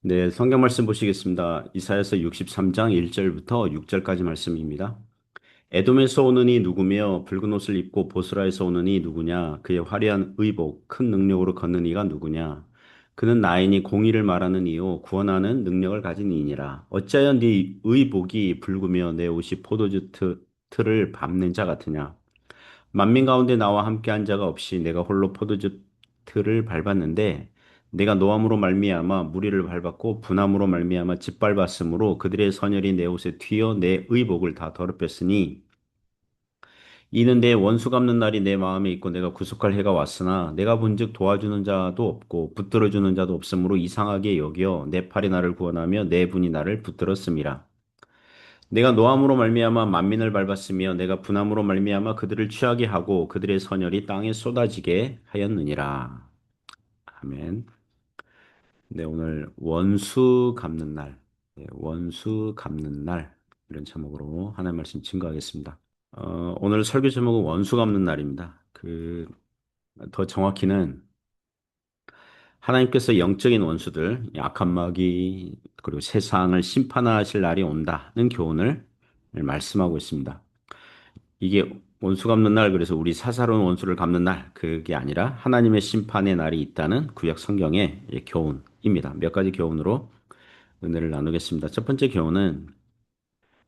네, 성경 말씀 보시겠습니다. 이사야서 63장 1절부터 6절까지 말씀입니다. 에돔에서 오는 이 누구며 붉은 옷을 입고 보스라에서 오는 이 누구냐? 그의 화려한 의복, 큰 능력으로 걷는 이가 누구냐? 그는 나인이 공의를 말하는 이요 구원하는 능력을 가진 이니라. 어찌하여 네 의복이 붉으며 내 옷이 포도주 틀을 밟는 자 같으냐? 만민 가운데 나와 함께한 자가 없이 내가 홀로 포도주 틀을 밟았는데 내가 노함으로 말미암아 무리를 밟았고 분함으로 말미암아 짓밟았으므로 그들의 선열이 내 옷에 튀어 내 의복을 다 더럽혔으니 이는 내 원수 갚는 날이 내 마음에 있고 내가 구속할 해가 왔으나 내가 본즉 도와주는 자도 없고 붙들어주는 자도 없으므로 이상하게 여겨 내 팔이 나를 구원하며 내 분이 나를 붙들었음이라. 내가 노함으로 말미암아 만민을 밟았으며 내가 분함으로 말미암아 그들을 취하게 하고 그들의 선열이 땅에 쏟아지게 하였느니라. 아멘. 네, 오늘 원수 갚는 날, 네, 원수 갚는 날 이런 제목으로 하나님 말씀 증거하겠습니다. 오늘 설교 제목은 원수 갚는 날입니다. 더 정확히는 하나님께서 영적인 원수들, 악한 마귀, 그리고 세상을 심판하실 날이 온다는 교훈을 말씀하고 있습니다. 이게 원수 갚는 날, 그래서 우리 사사로운 원수를 갚는 날, 그게 아니라 하나님의 심판의 날이 있다는 구약 성경의 교훈입니다. 몇 가지 교훈으로 은혜를 나누겠습니다. 첫 번째 교훈은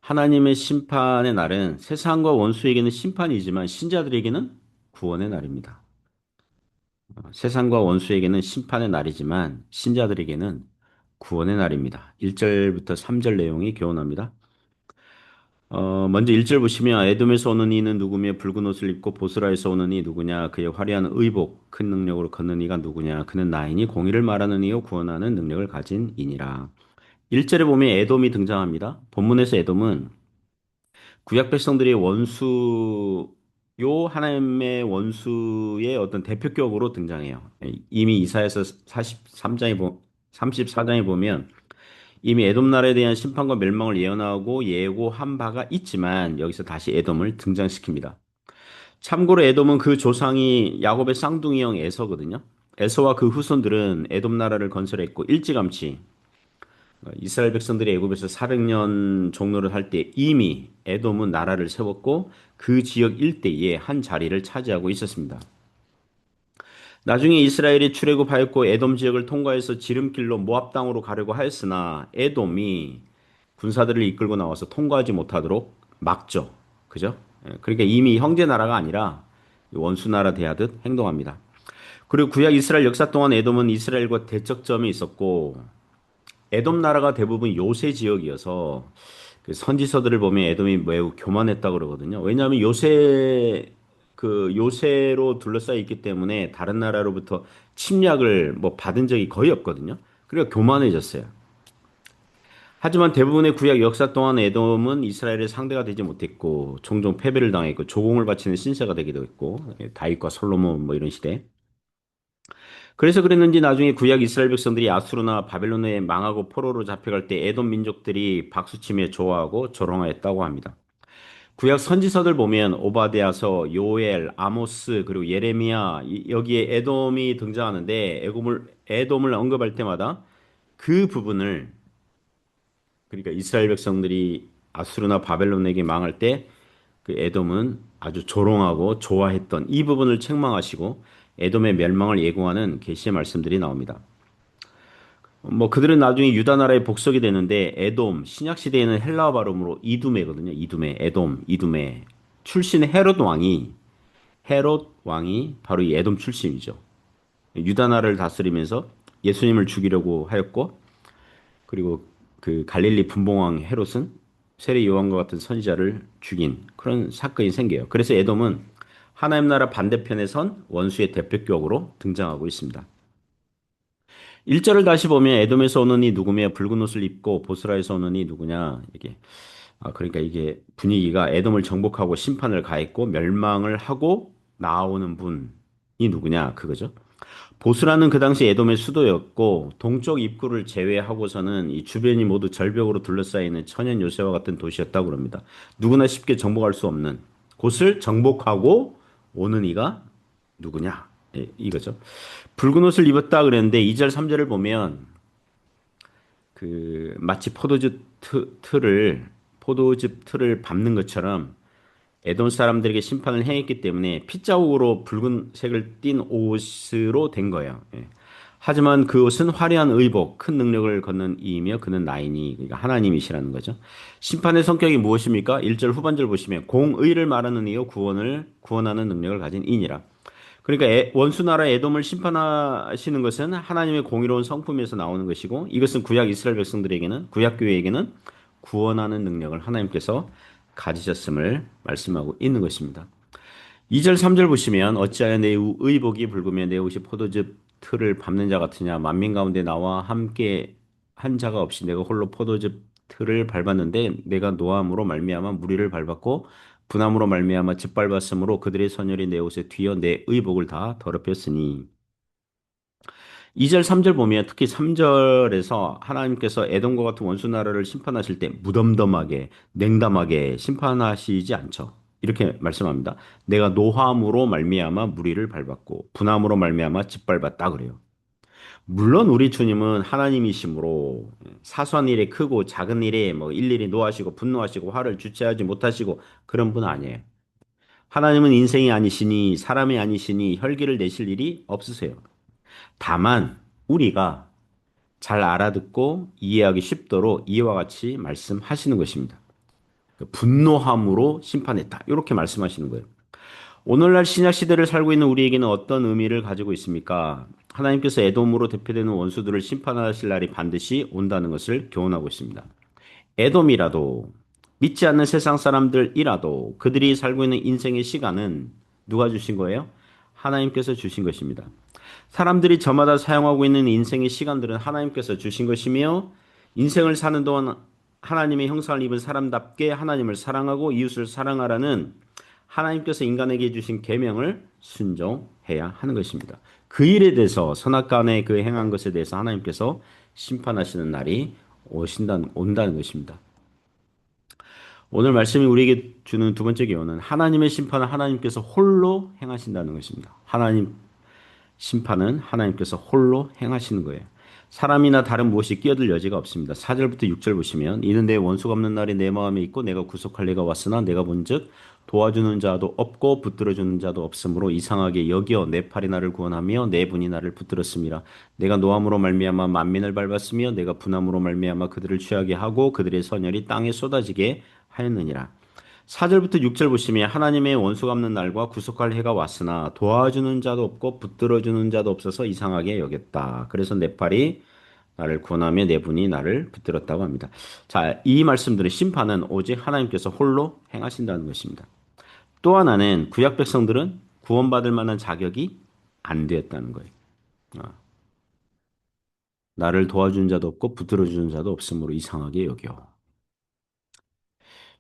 하나님의 심판의 날은 세상과 원수에게는 심판이지만 신자들에게는 구원의 날입니다. 세상과 원수에게는 심판의 날이지만 신자들에게는 구원의 날입니다. 1절부터 3절 내용이 교훈합니다. 먼저 1절 보시면 에돔에서 오는 이는 누구며 붉은 옷을 입고 보스라에서 오는 이 누구냐 그의 화려한 의복 큰 능력으로 걷는 이가 누구냐 그는 나이니 공의를 말하는 이요 구원하는 능력을 가진 이니라. 1절에 보면 에돔이 등장합니다. 본문에서 에돔은 구약 백성들의 원수요 하나님의 원수의 어떤 대표격으로 등장해요. 이미 이사야서 34장에 보면 이미 에돔 나라에 대한 심판과 멸망을 예언하고 예고한 바가 있지만 여기서 다시 에돔을 등장시킵니다. 참고로 에돔은 그 조상이 야곱의 쌍둥이 형 에서거든요. 에서와 그 후손들은 에돔 나라를 건설했고 일찌감치 이스라엘 백성들이 애굽에서 400년 종노를 할 때 이미 에돔은 나라를 세웠고 그 지역 일대에 한 자리를 차지하고 있었습니다. 나중에 이스라엘이 출애굽하였고 에돔 지역을 통과해서 지름길로 모압 땅으로 가려고 하였으나 에돔이 군사들을 이끌고 나와서 통과하지 못하도록 막죠. 그죠? 그러니까 이미 형제 나라가 아니라 원수 나라 대하듯 행동합니다. 그리고 구약 이스라엘 역사 동안 에돔은 이스라엘과 대척점이 있었고 에돔 나라가 대부분 요새 지역이어서 그 선지서들을 보면 에돔이 매우 교만했다 그러거든요. 왜냐하면 요새로 둘러싸여 있기 때문에 다른 나라로부터 침략을 뭐 받은 적이 거의 없거든요. 그러니까 교만해졌어요. 하지만 대부분의 구약 역사 동안 에돔은 이스라엘의 상대가 되지 못했고 종종 패배를 당했고 조공을 바치는 신세가 되기도 했고 다윗과 솔로몬 뭐 이런 시대. 그래서 그랬는지 나중에 구약 이스라엘 백성들이 아수르나 바벨론에 망하고 포로로 잡혀갈 때 에돔 민족들이 박수치며 좋아하고 조롱하였다고 합니다. 구약 선지서들 보면 오바댜서, 요엘, 아모스 그리고 예레미야 여기에 에돔이 등장하는데 에돔을 언급할 때마다 그 부분을 그러니까 이스라엘 백성들이 아수르나 바벨론에게 망할 때 그 에돔은 아주 조롱하고 좋아했던 이 부분을 책망하시고 에돔의 멸망을 예고하는 계시의 말씀들이 나옵니다. 뭐 그들은 나중에 유다 나라의 복속이 되는데 에돔 신약 시대에는 헬라어 발음으로 이두메거든요. 이두메, 에돔, 이두메. 출신의 헤롯 왕이 바로 이 에돔 출신이죠. 유다 나라를 다스리면서 예수님을 죽이려고 하였고 그리고 그 갈릴리 분봉왕 헤롯은 세례 요한과 같은 선지자를 죽인 그런 사건이 생겨요. 그래서 에돔은 하나님 나라 반대편에 선 원수의 대표격으로 등장하고 있습니다. 1절을 다시 보면 에돔에서 오는 이 누구며 붉은 옷을 입고 보스라에서 오는 이 누구냐 이게 그러니까 이게 분위기가 에돔을 정복하고 심판을 가했고 멸망을 하고 나오는 분이 누구냐 그거죠. 보스라는 그 당시 에돔의 수도였고 동쪽 입구를 제외하고서는 이 주변이 모두 절벽으로 둘러싸이는 천연 요새와 같은 도시였다고 합니다. 누구나 쉽게 정복할 수 없는 곳을 정복하고 오는 이가 누구냐? 이거죠. 붉은 옷을 입었다 그랬는데 2절 3절을 보면 마치 포도즙 틀을 밟는 것처럼 에돔 사람들에게 심판을 행했기 때문에 핏자국으로 붉은색을 띤 옷으로 된 거예요. 예. 하지만 그 옷은 화려한 의복, 큰 능력을 걷는 이이며 그는 나이니, 그러니까 하나님이시라는 거죠. 심판의 성격이 무엇입니까? 1절 후반절 보시면 공의를 말하는 이요 구원하는 능력을 가진 이니라. 그러니까 원수 나라 에돔을 심판하시는 것은 하나님의 공의로운 성품에서 나오는 것이고 이것은 구약 이스라엘 백성들에게는 구약 교회에게는 구원하는 능력을 하나님께서 가지셨음을 말씀하고 있는 것입니다. 2절 3절 보시면 어찌하여 내 의복이 붉으며 내 옷이 포도즙 틀을 밟는 자 같으냐 만민 가운데 나와 함께 한 자가 없이 내가 홀로 포도즙 틀을 밟았는데 내가 노함으로 말미암아 무리를 밟았고 분함으로 말미암아 짓밟았으므로 그들의 선열이 내 옷에 튀어 내 의복을 다 더럽혔으니 2절 3절 보면 특히 3절에서 하나님께서 에돔과 같은 원수 나라를 심판하실 때 무덤덤하게 냉담하게 심판하시지 않죠. 이렇게 말씀합니다. 내가 노함으로 말미암아 무리를 밟았고 분함으로 말미암아 짓밟았다 그래요. 물론 우리 주님은 하나님이시므로 사소한 일에 크고 작은 일에 뭐 일일이 노하시고 분노하시고 화를 주체하지 못하시고 그런 분 아니에요. 하나님은 인생이 아니시니 사람이 아니시니 혈기를 내실 일이 없으세요. 다만 우리가 잘 알아듣고 이해하기 쉽도록 이와 같이 말씀하시는 것입니다. 분노함으로 심판했다. 이렇게 말씀하시는 거예요. 오늘날 신약 시대를 살고 있는 우리에게는 어떤 의미를 가지고 있습니까? 하나님께서 에돔으로 대표되는 원수들을 심판하실 날이 반드시 온다는 것을 교훈하고 있습니다. 에돔이라도 믿지 않는 세상 사람들이라도 그들이 살고 있는 인생의 시간은 누가 주신 거예요? 하나님께서 주신 것입니다. 사람들이 저마다 사용하고 있는 인생의 시간들은 하나님께서 주신 것이며 인생을 사는 동안 하나님의 형상을 입은 사람답게 하나님을 사랑하고 이웃을 사랑하라는 하나님께서 인간에게 주신 계명을 순종해야 하는 것입니다. 그 일에 대해서 선악간에 그 행한 것에 대해서 하나님께서 심판하시는 날이 온다는 것입니다. 오늘 말씀이 우리에게 주는 두 번째 교훈은 하나님의 심판은 하나님께서 홀로 행하신다는 것입니다. 심판은 하나님께서 홀로 행하시는 거예요. 사람이나 다른 무엇이 끼어들 여지가 없습니다. 4절부터 6절 보시면 이는 내 원수가 없는 날이 내 마음에 있고 내가 구속할 내가 왔으나 내가 본즉 도와주는 자도 없고 붙들어주는 자도 없으므로 이상하게 여겨 내 팔이 나를 구원하며 내 분이 나를 붙들었습니다. 내가 노함으로 말미암아 만민을 밟았으며 내가 분함으로 말미암아 그들을 취하게 하고 그들의 선열이 땅에 쏟아지게 하였느니라. 4절부터 6절 보시면 하나님의 원수 갚는 날과 구속할 해가 왔으나 도와주는 자도 없고 붙들어주는 자도 없어서 이상하게 여겼다. 그래서 내 팔이 나를 구원하며 내 분이 나를 붙들었다고 합니다. 자, 이 말씀들은 심판은 오직 하나님께서 홀로 행하신다는 것입니다. 또 하나는 구약 백성들은 구원받을 만한 자격이 안 되었다는 거예요. 아, 나를 도와주는 자도 없고 붙들어주는 자도 없으므로 이상하게 여겨.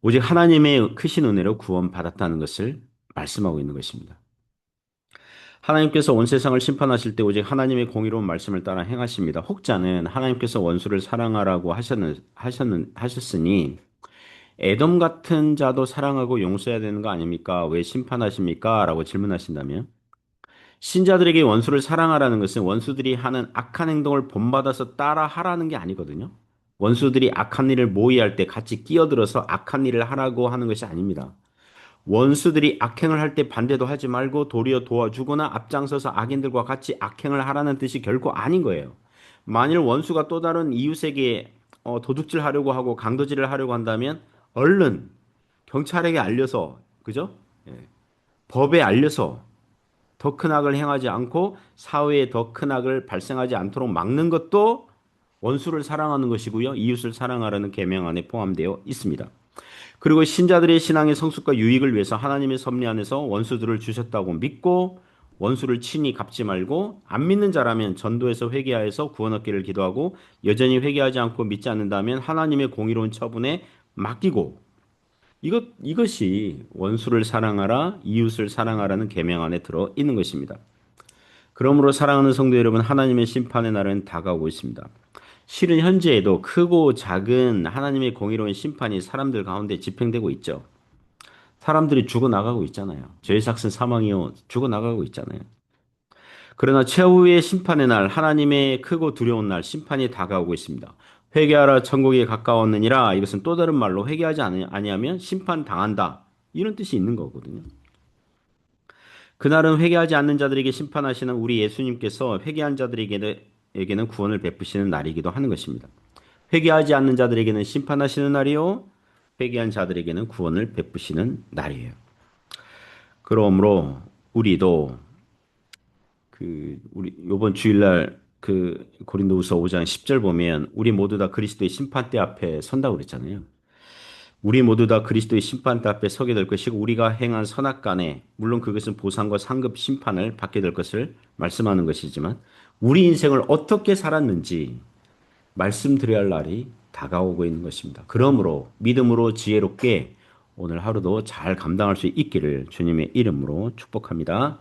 오직 하나님의 크신 은혜로 구원받았다는 것을 말씀하고 있는 것입니다. 하나님께서 온 세상을 심판하실 때 오직 하나님의 공의로운 말씀을 따라 행하십니다. 혹자는 하나님께서 원수를 사랑하라고 하셨으니 에돔 같은 자도 사랑하고 용서해야 되는 거 아닙니까? 왜 심판하십니까? 라고 질문하신다면 신자들에게 원수를 사랑하라는 것은 원수들이 하는 악한 행동을 본받아서 따라 하라는 게 아니거든요. 원수들이 악한 일을 모의할 때 같이 끼어들어서 악한 일을 하라고 하는 것이 아닙니다. 원수들이 악행을 할 때 반대도 하지 말고 도리어 도와주거나 앞장서서 악인들과 같이 악행을 하라는 뜻이 결코 아닌 거예요. 만일 원수가 또 다른 이웃에게 도둑질 하려고 하고 강도질을 하려고 한다면 얼른 경찰에게 알려서 그죠? 예. 법에 알려서 더 큰 악을 행하지 않고 사회에 더 큰 악을 발생하지 않도록 막는 것도 원수를 사랑하는 것이고요. 이웃을 사랑하라는 계명 안에 포함되어 있습니다. 그리고 신자들의 신앙의 성숙과 유익을 위해서 하나님의 섭리 안에서 원수들을 주셨다고 믿고 원수를 친히 갚지 말고 안 믿는 자라면 전도해서 회개하여서 구원 얻기를 기도하고 여전히 회개하지 않고 믿지 않는다면 하나님의 공의로운 처분에 맡기고 이것이 원수를 사랑하라 이웃을 사랑하라는 계명 안에 들어 있는 것입니다. 그러므로 사랑하는 성도 여러분 하나님의 심판의 날은 다가오고 있습니다. 실은 현재에도 크고 작은 하나님의 공의로운 심판이 사람들 가운데 집행되고 있죠. 사람들이 죽어나가고 있잖아요. 죄의 삭은 사망이요. 죽어나가고 있잖아요. 그러나 최후의 심판의 날, 하나님의 크고 두려운 날, 심판이 다가오고 있습니다. 회개하라 천국이 가까웠느니라. 이것은 또 다른 말로 회개하지 아니하면 심판 당한다. 이런 뜻이 있는 거거든요. 그날은 회개하지 않는 자들에게 심판하시는 우리 예수님께서 회개한 자들에게는 구원을 베푸시는 날이기도 하는 것입니다. 회개하지 않는 자들에게는 심판하시는 날이요, 회개한 자들에게는 구원을 베푸시는 날이에요. 그러므로 우리도 우리 요번 주일날 고린도후서 5장 10절 보면 우리 모두 다 그리스도의 심판대 앞에 선다고 그랬잖아요. 우리 모두 다 그리스도의 심판대 앞에 서게 될 것이고 우리가 행한 선악간에 물론 그것은 보상과 상급 심판을 받게 될 것을 말씀하는 것이지만 우리 인생을 어떻게 살았는지 말씀드려야 할 날이 다가오고 있는 것입니다. 그러므로 믿음으로 지혜롭게 오늘 하루도 잘 감당할 수 있기를 주님의 이름으로 축복합니다.